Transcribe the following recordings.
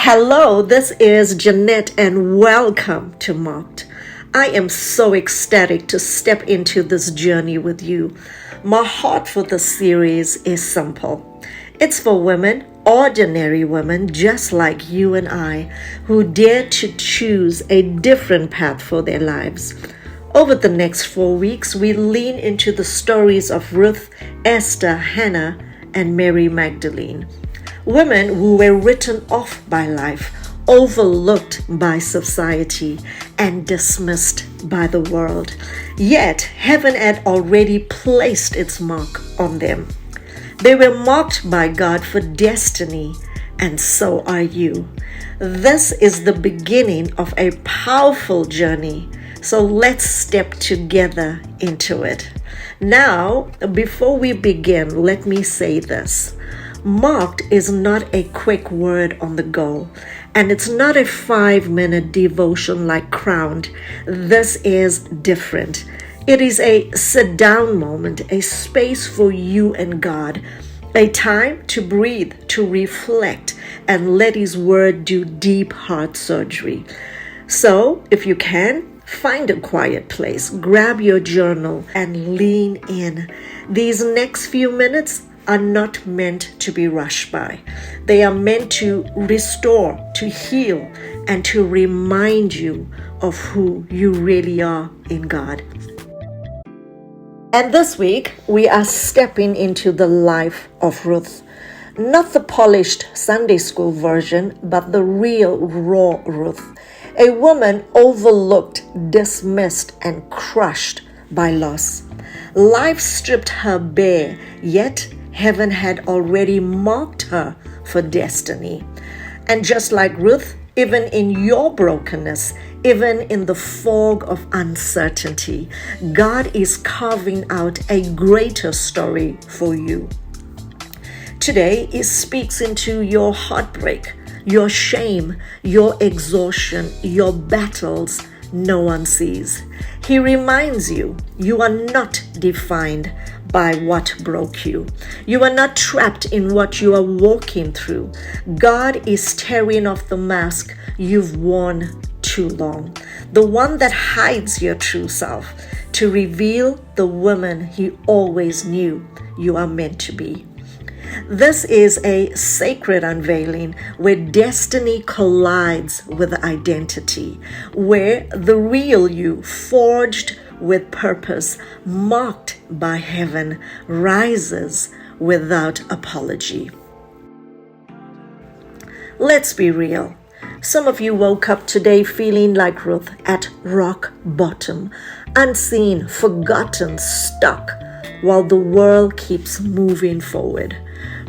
Hello, this is Jeanette and welcome to Marked. I am so ecstatic to step into this journey with you. My heart for this series is simple. It's for women, ordinary women just like you and I, who dare to choose a different path for their lives. Over the next 4 weeks, we lean into the stories of Ruth, Esther, Hannah, and Mary Magdalene. Women who were written off by life, overlooked by society, and dismissed by the world. Yet, heaven had already placed its mark on them. They were marked by God for destiny, and so are you. This is the beginning of a powerful journey, so let's step together into it. Now, before we begin, let me say this. Marked is not a quick word on the go, and it's not a 5-minute devotion like Crowned. This is different. It is a sit-down moment, a space for you and God, a time to breathe, to reflect, and let His Word do deep heart surgery. So, if you can, find a quiet place, grab your journal, and lean in. These next few minutes are not meant to be rushed by. They are meant to restore, to heal, and to remind you of who you really are in God. And this week, we are stepping into the life of Ruth. Not the polished Sunday school version, but the real, raw Ruth. A woman overlooked, dismissed, and crushed by loss. Life stripped her bare, yet heaven had already marked her for destiny. And just like Ruth, even in your brokenness, even in the fog of uncertainty, God is carving out a greater story for you. Today, He speaks into your heartbreak, your shame, your exhaustion, your battles no one sees. He reminds you, you are not defined by what broke you. You are not trapped in what you are walking through. God is tearing off the mask you've worn too long, the one that hides your true self, to reveal the woman He always knew you are meant to be. This is a sacred unveiling where destiny collides with identity, where the real you, forged with purpose, marked by heaven, rises without apology. Let's be real. Some of you woke up today feeling like Ruth, at rock bottom, unseen, forgotten, stuck, while the world keeps moving forward.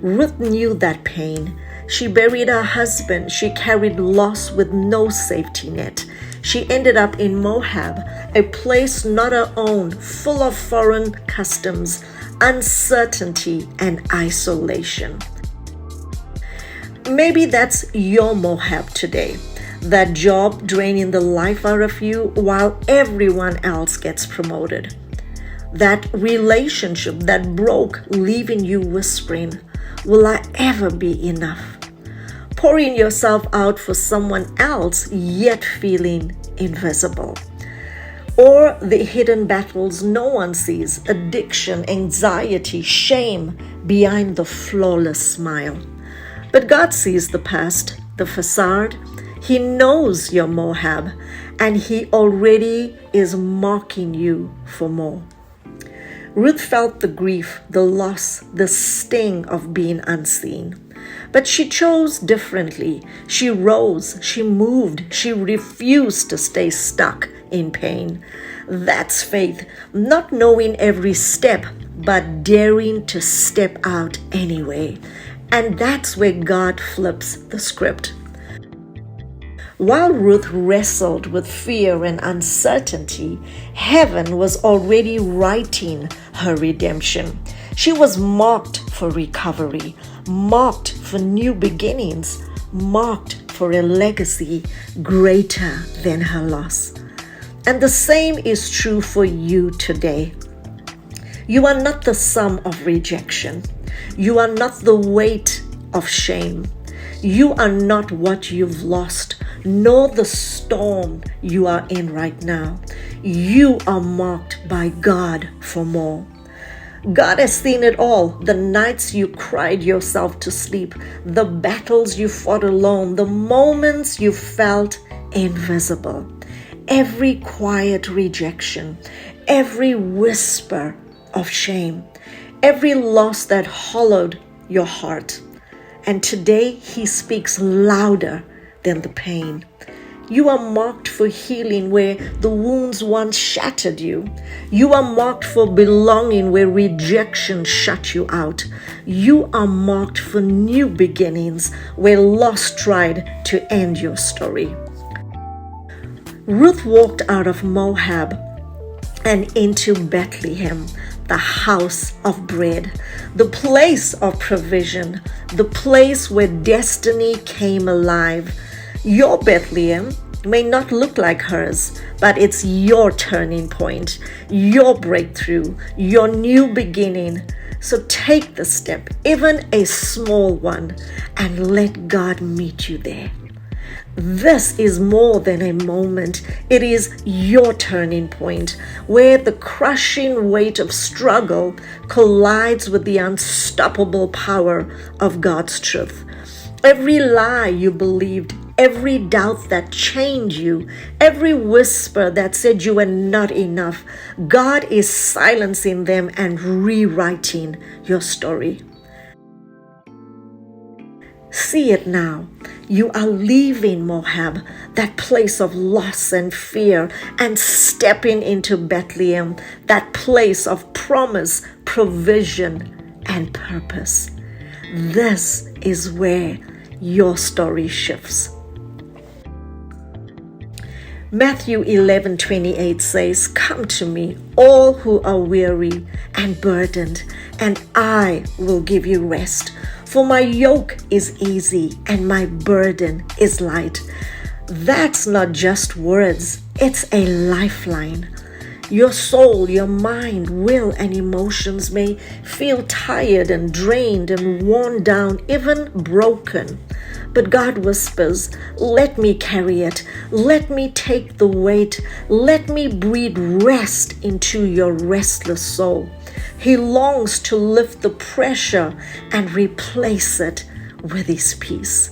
Ruth knew that pain. She buried her husband. She carried loss with no safety net. She ended up in Moab, a place not her own, full of foreign customs, uncertainty, and isolation. Maybe that's your Moab today. That job draining the life out of you while everyone else gets promoted. That relationship that broke, leaving you whispering, "Will I ever be enough?" Pouring yourself out for someone else, yet feeling invisible. Or the hidden battles no one sees, addiction, anxiety, shame behind the flawless smile. But God sees the past, the facade. He knows your Moab, and He already is marking you for more. Ruth felt the grief, the loss, the sting of being unseen. But she chose differently. She rose, she moved, she refused to stay stuck in pain. That's faith, not knowing every step, but daring to step out anyway. And that's where God flips the script. While Ruth wrestled with fear and uncertainty, heaven was already writing her redemption. She was marked for recovery, marked for new beginnings, marked for a legacy greater than her loss. And the same is true for you today. You are not the sum of rejection. You are not the weight of shame. You are not what you've lost, nor the storm you are in right now. You are marked by God for more. God has seen it all. The nights you cried yourself to sleep, the battles you fought alone, the moments you felt invisible, every quiet rejection, every whisper of shame, every loss that hollowed your heart. And today He speaks louder than the pain. You are marked for healing where the wounds once shattered you. You are marked for belonging where rejection shut you out. You are marked for new beginnings where loss tried to end your story. Ruth walked out of Moab and into Bethlehem, the house of bread, the place of provision, the place where destiny came alive. Your Bethlehem may not look like hers, but it's your turning point, your breakthrough, your new beginning. So take the step, even a small one, and let God meet you there. This is more than a moment. It is your turning point where the crushing weight of struggle collides with the unstoppable power of God's truth. Every lie you believed, every doubt that chained you, every whisper that said you were not enough, God is silencing them and rewriting your story. See it now. You are leaving Moab, that place of loss and fear, and stepping into Bethlehem, that place of promise, provision, and purpose. This is where your story shifts. Matthew 11:28 says, "Come to me, all who are weary and burdened, and I will give you rest. For my yoke is easy and my burden is light." That's not just words, it's a lifeline. Your soul, your mind, will, and emotions may feel tired and drained and worn down, even broken. But God whispers, "Let me carry it. Let me take the weight. Let me breathe rest into your restless soul." He longs to lift the pressure and replace it with His peace.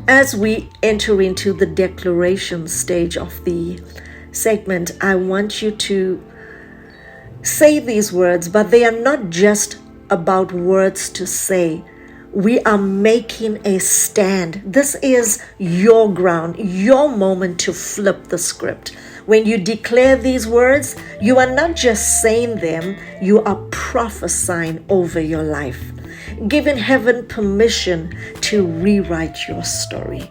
As we enter into the declaration stage of the segment, I want you to say these words, but they are not just about words to say. We are making a stand. This is your ground, your moment to flip the script. When you declare these words, you are not just saying them, you are prophesying over your life, giving heaven permission to rewrite your story.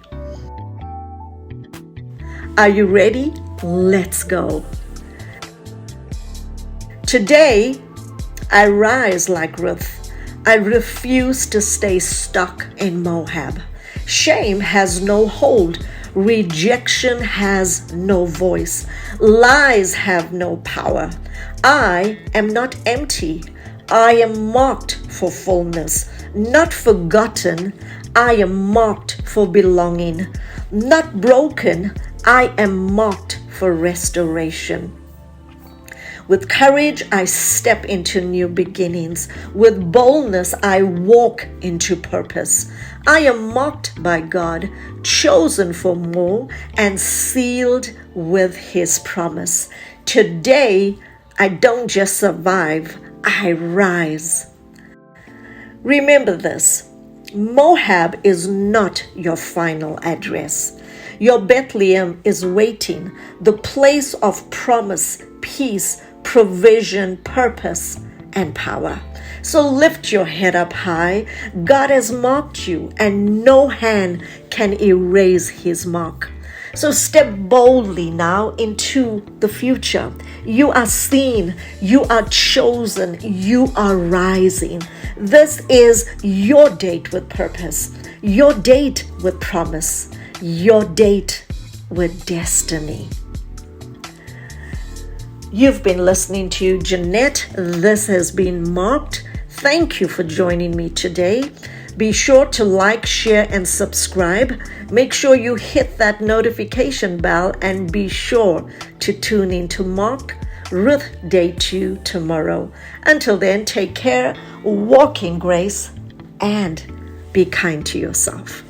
Are you ready? Let's go. Today, I rise like Ruth. I refuse to stay stuck in Moab. Shame has no hold. Rejection has no voice. Lies have no power. I am not empty. I am marked for fullness, not forgotten. I am marked for belonging, not broken. I am marked for restoration. With courage, I step into new beginnings. With boldness, I walk into purpose. I am marked by God, chosen for more, and sealed with His promise. Today, I don't just survive, I rise. Remember this: Moab is not your final address. Your Bethlehem is waiting, the place of promise, peace, provision, purpose, and power. So lift your head up high. God has marked you, and no hand can erase His mark. So step boldly now into the future. You are seen, you are chosen, you are rising. This is your date with purpose, your date with promise, your date with destiny. You've been listening to Jeanette. This has been Marked. Thank you for joining me today. Be sure to like, share, and subscribe. Make sure you hit that notification bell and be sure to tune in to Marked Ruth Day 2 tomorrow. Until then, take care, walk in grace, and be kind to yourself.